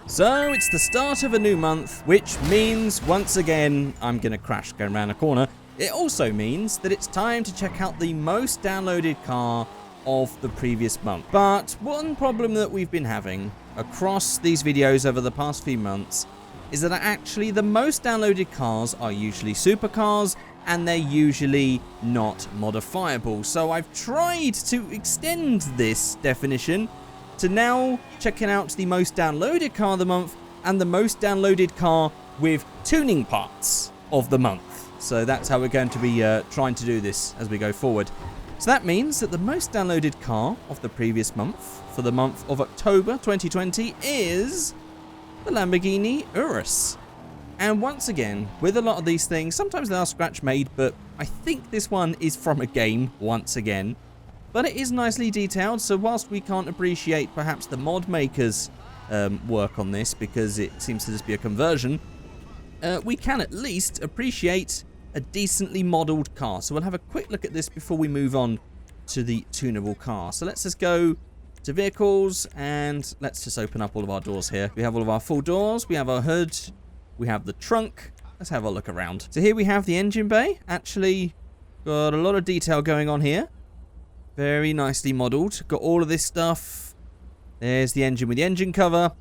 So it's the start of a new month, which means once again I'm gonna crash going around a corner. It also means that it's time to check out the most downloaded car of the previous month. But one problem that we've been having across these videos over the past few months is that actually the most downloaded cars are usually supercars and they're usually not modifiable. So I've tried to extend this definition to now checking out the most downloaded car of the month and the most downloaded car with tuning parts of the month. So that's how we're going to be trying to do this as we go forward. So that means that the most downloaded car of the previous month, for the month of October 2020, is the Lamborghini Urus. And once again, with a lot of these things, sometimes they are scratch made, but I think this one is from a game once again. But it is nicely detailed, so whilst we can't appreciate perhaps the mod makers' work on this, because it seems to just be a conversion, we can at least appreciate a decently modelled car. So we'll have a quick look at this before we move on to the tunable car. So let's just go to vehicles, and let's just open up all of our doors here. We have all of our full doors, we have our hood, we have the trunk. Let's have a look around. So here we have the engine bay. Actually got a lot of detail going on here. Very nicely modelled. Got all of this stuff. There's the engine with the engine cover.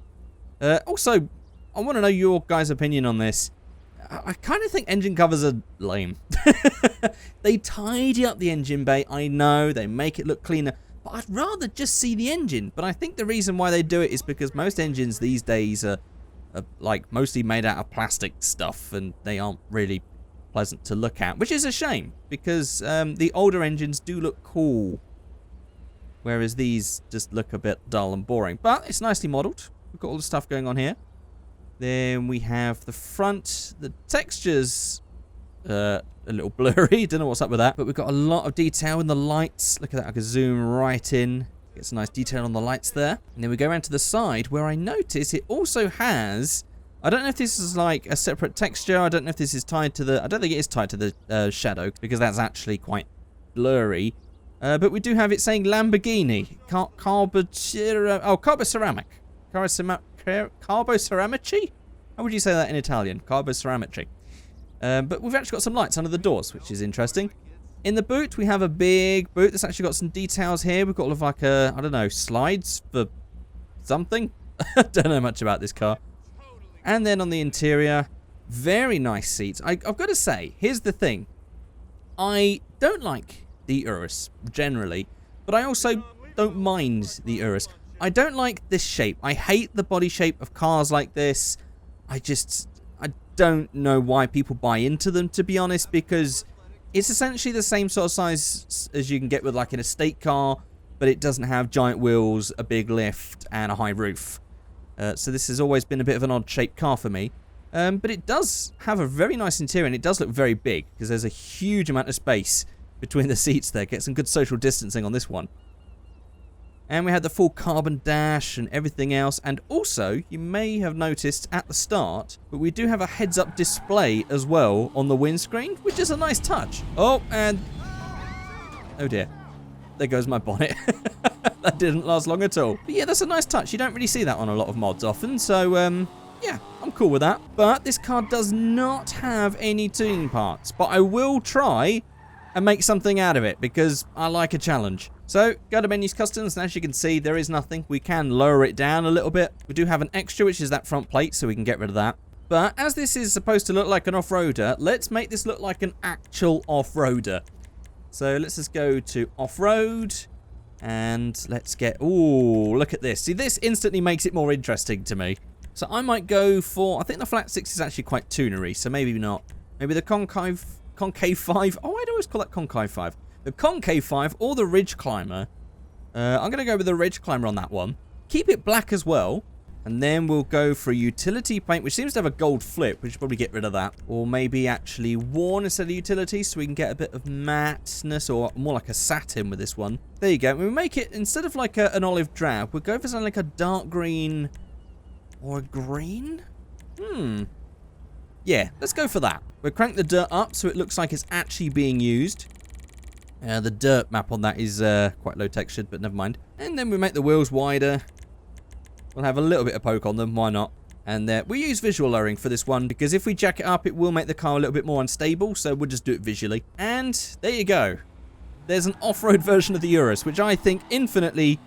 Also, I want to know your guys' opinion on this. I kind of think engine covers are lame. They tidy up the engine bay. I know, they make it look cleaner. But I'd rather just see the engine. But I think the reason why they do it is because most engines these days are like mostly made out of plastic stuff. And they aren't really pleasant to look at. Which is a shame. Because the older engines do look cool. Whereas these just look a bit dull and boring. But it's nicely modelled. We've got all the stuff going on here. Then we have the front. The texture's a little blurry. Don't know what's up with that. But we've got a lot of detail in the lights. Look at that. I can zoom right in. Get some nice detail on the lights there. And then we go around to the side where I notice it also has... I don't know if this is like a separate texture. I don't know if this is tied to the... I don't think it is tied to the shadow. Because that's actually quite blurry. But we do have it saying Lamborghini. Carboceramic. Carboceramici? How would you say that in Italian? Carboceramici. But we've actually got some lights under the doors, which is interesting. In the boot, we have a big boot that's actually got some details here. We've got all of like I don't know, slides for something. I don't know much about this car. And then on the interior, very nice seats. I've got to say, here's the thing. I don't like the Urus, generally. But I also don't mind the Urus. I don't like this shape. I hate the body shape of cars like this. I don't know why people buy into them, to be honest, because it's essentially the same sort of size as you can get with like an estate car, but it doesn't have giant wheels, a big lift, and a high roof. So this has always been a bit of an odd-shaped car for me. But it does have a very nice interior, and it does look very big, because there's a huge amount of space between the seats there. Get some good social distancing on this one. And we had the full carbon dash and everything else. And also, you may have noticed at the start, but we do have a heads-up display as well on the windscreen, which is a nice touch. Oh, and... oh dear. There goes my bonnet. That didn't last long at all. But yeah, that's a nice touch. You don't really see that on a lot of mods often. So, yeah, I'm cool with that. But this car does not have any tuning parts. But I will try and make something out of it, because I like a challenge. So, go to menus, customs, and as you can see, there is nothing. We can lower it down a little bit. We do have an extra, which is that front plate, so we can get rid of that. But as this is supposed to look like an off-roader, let's make this look like an actual off-roader. So, let's just go to off-road, and let's get... ooh, look at this. See, this instantly makes it more interesting to me. So, I might go for... I think the flat 6 is actually quite tunery, so maybe not. Maybe the concave 5. Oh, I'd always call that concave 5. The concave 5 or the ridge climber. I'm going to go with the ridge climber on that one. Keep it black as well. And then we'll go for a utility paint, which seems to have a gold flip. We should probably get rid of that. Or maybe actually worn instead of utility, so we can get a bit of matteness, or more like a satin with this one. There you go. We make it, instead of like an olive drab, we'll go for something like a dark green or a green. Yeah, let's go for that. We'll crank the dirt up so it looks like it's actually being used. The dirt map on that is quite low textured, but never mind. And then we make the wheels wider. We'll have a little bit of poke on them, why not? And we use visual lowering for this one, because if we jack it up, it will make the car a little bit more unstable, so we'll just do it visually. And there you go. There's an off-road version of the Urus, which I think infinitely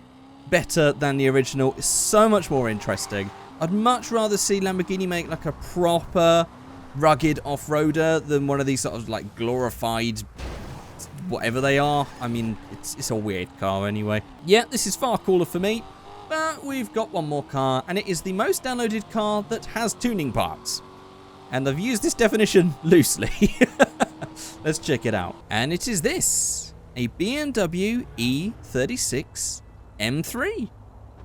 better than the original. It's so much more interesting. I'd much rather see Lamborghini make like a proper rugged off-roader than one of these sort of like glorified whatever they are. I mean, it's a weird car anyway. Yeah, this is far cooler for me. But we've got one more car, and it is the most downloaded car that has tuning parts. And I've used this definition loosely. Let's check it out. And it is this. A BMW E36 M3.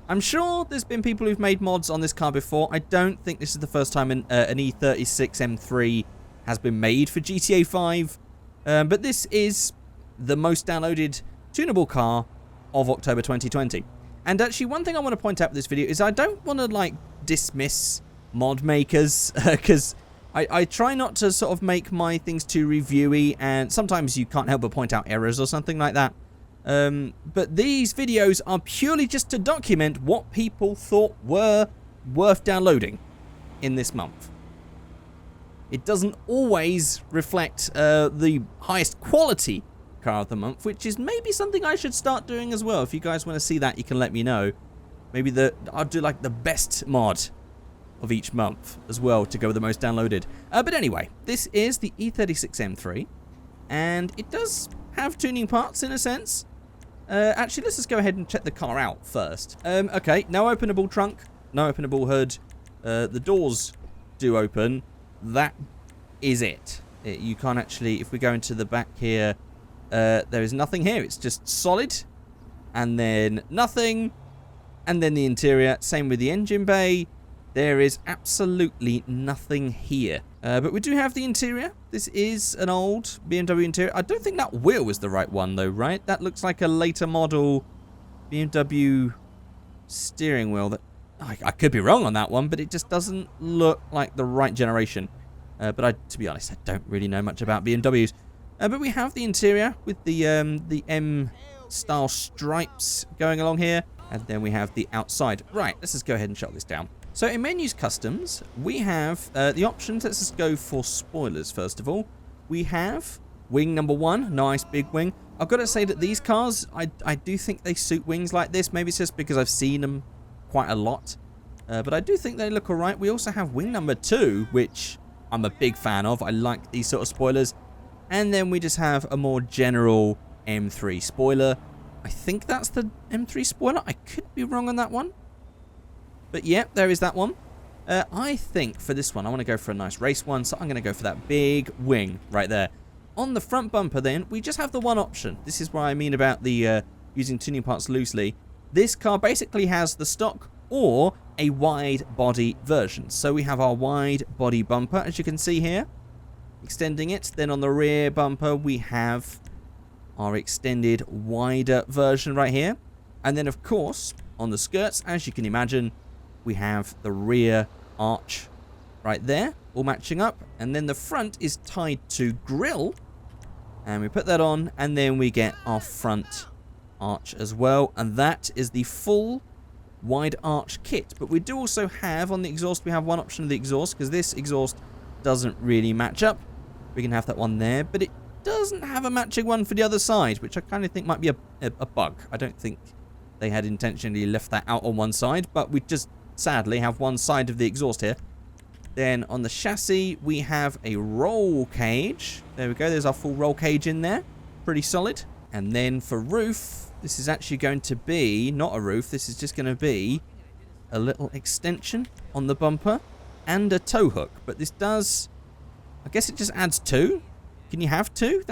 I'm sure there's been people who've made mods on this car before. I don't think this is the first time an E36 M3 has been made for GTA 5. But this is the most downloaded tunable car of October 2020. And actually, one thing I want to point out with this video is I don't want to, like, dismiss mod makers, because I try not to sort of make my things too reviewy, and sometimes you can't help but point out errors or something like that. But these videos are purely just to document what people thought were worth downloading in this month. It doesn't always reflect the highest quality car of the month, which is maybe something I should start doing as well. If you guys want to see that, you can let me know. Maybe I'll do like the best mod of each month as well to go with the most downloaded. But anyway, this is the E36 M3, and it does have tuning parts in a sense. Actually, let's just go ahead and check the car out first. Okay, no openable trunk, no openable hood. The doors do open. That is it. You can't actually, if we go into the back here, there is nothing here. It's just solid, and then nothing, and then the interior. Same with the engine bay. There is absolutely nothing here. But we do have the interior. This is an old BMW interior. I don't think that wheel was the right one, though, right? That looks like a later model BMW steering wheel. That I could be wrong on that one, but it just doesn't look like the right generation. But to be honest, I don't really know much about BMWs. But we have the interior with the M-style stripes going along here. And then we have the outside. Right, let's just go ahead and shut this down. So in menus customs, we have the options. Let's just go for spoilers first of all. We have wing number 1, nice big wing. I've got to say that these cars, I do think they suit wings like this. Maybe it's just because I've seen them quite a lot. But I do think they look alright. We also have wing number 2, which I'm a big fan of. I like these sort of spoilers. And then we just have a more general M3 spoiler. I think that's the M3 spoiler. I could be wrong on that one. But yeah, there is that one. I think for this one, I want to go for a nice race one. So I'm going to go for that big wing right there. On the front bumper then, we just have the one option. This is what I mean about the using tuning parts loosely. This car basically has the stock or a wide body version. So we have our wide body bumper, as you can see here. Extending it. Then on the rear bumper, we have our extended wider version right here. And then, of course, on the skirts, as you can imagine, we have the rear arch right there, all matching up. And then the front is tied to grille. And we put that on, and then we get our front arch as well. And that is the full wide arch kit. But we do also have, on the exhaust, we have one option of the exhaust, because this exhaust doesn't really match up. We can have that one there, but it doesn't have a matching one for the other side, which I kind of think might be a bug. I don't think they had intentionally left that out on one side, but we just sadly have one side of the exhaust here. Then on the chassis, we have a roll cage. There we go. There's our full roll cage in there. Pretty solid. And then for roof, this is actually going to be not a roof. This is just going to be a little extension on the bumper and a tow hook. But this does, I guess it just adds 2. Can you have 2?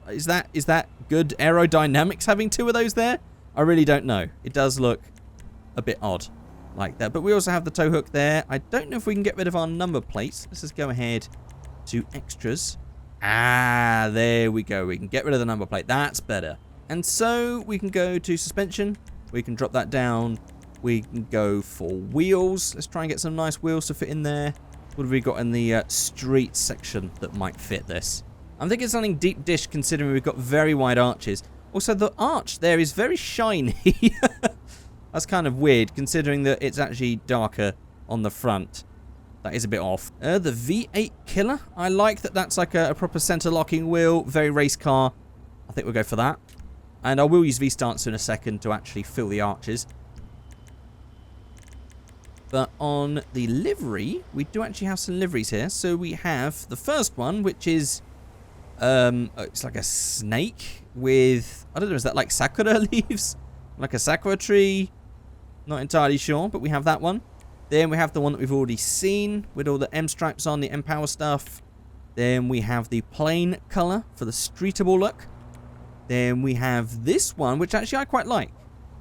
Is that good aerodynamics having 2 of those there? I really don't know. It does look a bit odd like that. But we also have the tow hook there. I don't know if we can get rid of our number plates. Let's just go ahead to extras. Ah, there we go. We can get rid of the number plate. That's better. And so we can go to suspension. We can drop that down. We can go for wheels. Let's try and get some nice wheels to fit in there. What have we got in the street section that might fit this? I'm thinking something deep dish, considering we've got very wide arches. Also, the arch there is very shiny. That's kind of weird, considering that it's actually darker on the front. That is a bit off. The V8 Killer. I like that that's like a proper center locking wheel. Very race car. I think we'll go for that. And I will use V-Stancer in a second to actually fill the arches. But on the livery, we do actually have some liveries here. So we have the first one, which is... it's like a snake with... I don't know, is that like sakura leaves? Like a sakura tree? Not entirely sure, but we have that one. Then we have the one that we've already seen with all the M stripes on, the M Power stuff. Then we have the plain colour for the streetable look. Then we have this one, which actually I quite like.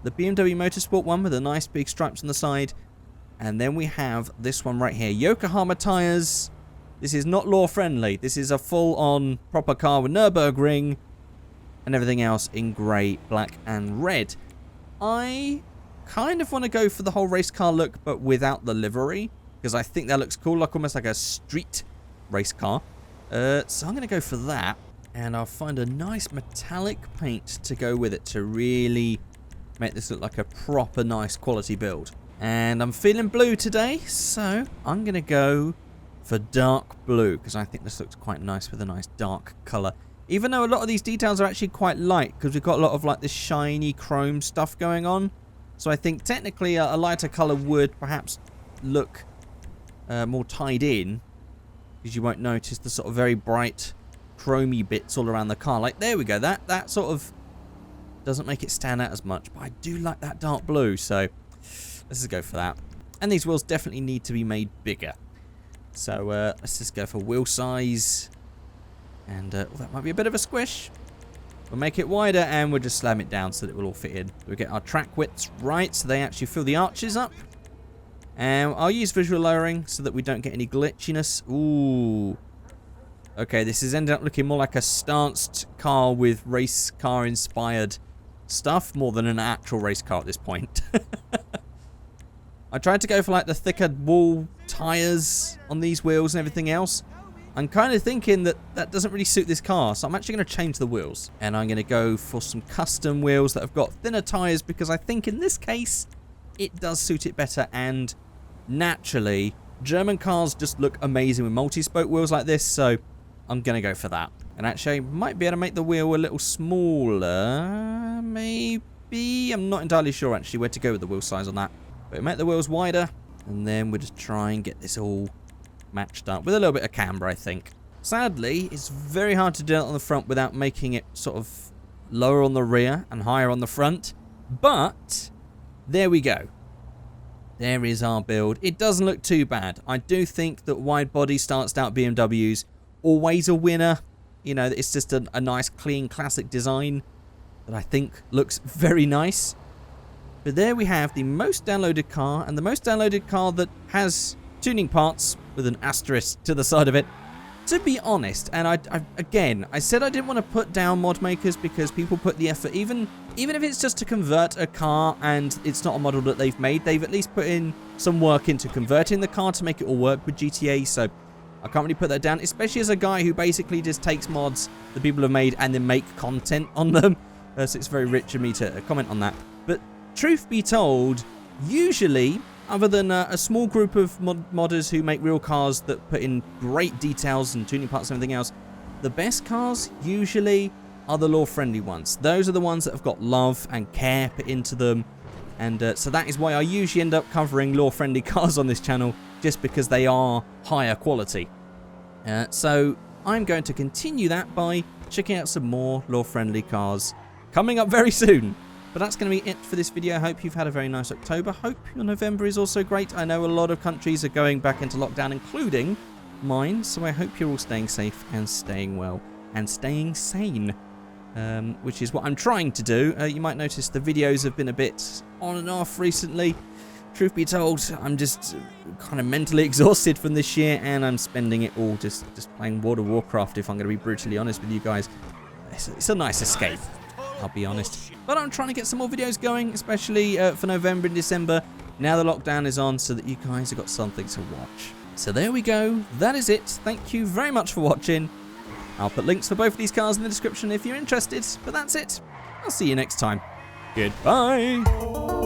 The BMW Motorsport one with the nice big stripes on the side. And then we have this one right here. Yokohama tyres. This is not law friendly. This is a full-on proper car with Nürburgring and everything else in grey, black and red. I kind of want to go for the whole race car look, but without the livery, because I think that looks cool, like almost like a street race car. So I'm going to go for that, and I'll find a nice metallic paint to go with it to really make this look like a proper nice quality build. And I'm feeling blue today, so I'm going to go for dark blue, because I think this looks quite nice with a nice dark colour. Even though a lot of these details are actually quite light, because we've got a lot of like this shiny chrome stuff going on. So I think technically a lighter colour would perhaps look more tied in, because you won't notice the sort of very bright chromey bits all around the car. Like, there we go. That sort of doesn't make it stand out as much, but I do like that dark blue, so let's just go for that. And these wheels definitely need to be made bigger. So let's just go for wheel size. And that might be a bit of a squish. We'll make it wider and we'll just slam it down so that it will all fit in. We'll get our track widths right so they actually fill the arches up. And I'll use visual lowering so that we don't get any glitchiness. Ooh. Okay, this is ending up looking more like a stanced car with race car inspired stuff more than an actual race car at this point. I tried to go for like the thicker wall tyres on these wheels and everything else. I'm kind of thinking that that doesn't really suit this car, so I'm actually going to change the wheels. And I'm going to go for some custom wheels that have got thinner tyres, because I think in this case, it does suit it better. And naturally, German cars just look amazing with multi-spoke wheels like this, so I'm going to go for that. And actually, I might be able to make the wheel a little smaller, maybe. I'm not entirely sure, actually, where to go with the wheel size on that. But make the wheels wider, and then we'll just try and get this all matched up with a little bit of camber, I think. Sadly, it's very hard to do it on the front without making it sort of lower on the rear and higher on the front. But there we go. There is our build. It doesn't look too bad. I do think that wide body starts out BMWs always a winner. You know, it's just a nice, clean, classic design that I think looks very nice. But there we have the most downloaded car, and the most downloaded car that has tuning parts with an asterisk to the side of it. To be honest, and I said I didn't want to put down mod makers because people put the effort, even if it's just to convert a car and it's not a model that they've made, they've at least put in some work into converting the car to make it all work with GTA, so I can't really put that down, especially as a guy who basically just takes mods that people have made and then make content on them. So it's very rich of me to comment on that. But truth be told, usually, other than a small group of modders who make real cars that put in great details and tuning parts and everything else, the best cars usually are the law-friendly ones. Those are the ones that have got love and care put into them. And so that is why I usually end up covering law-friendly cars on this channel, just because they are higher quality. So I'm going to continue that by checking out some more law-friendly cars coming up very soon. But that's going to be it for this video. I hope you've had a very nice October. Hope your November is also great. I know a lot of countries are going back into lockdown, including mine. So I hope you're all staying safe and staying well and staying sane, which is what I'm trying to do. You might notice the videos have been a bit on and off recently. Truth be told, I'm just kind of mentally exhausted from this year, and I'm spending it all just playing World of Warcraft, if I'm going to be brutally honest with you guys. It's a nice escape, I'll be honest. But I'm trying to get some more videos going, especially for November and December. Now the lockdown is on, so that you guys have got something to watch. So there we go. That is it. Thank you very much for watching. I'll put links for both of these cars in the description if you're interested. But that's it. I'll see you next time. Goodbye.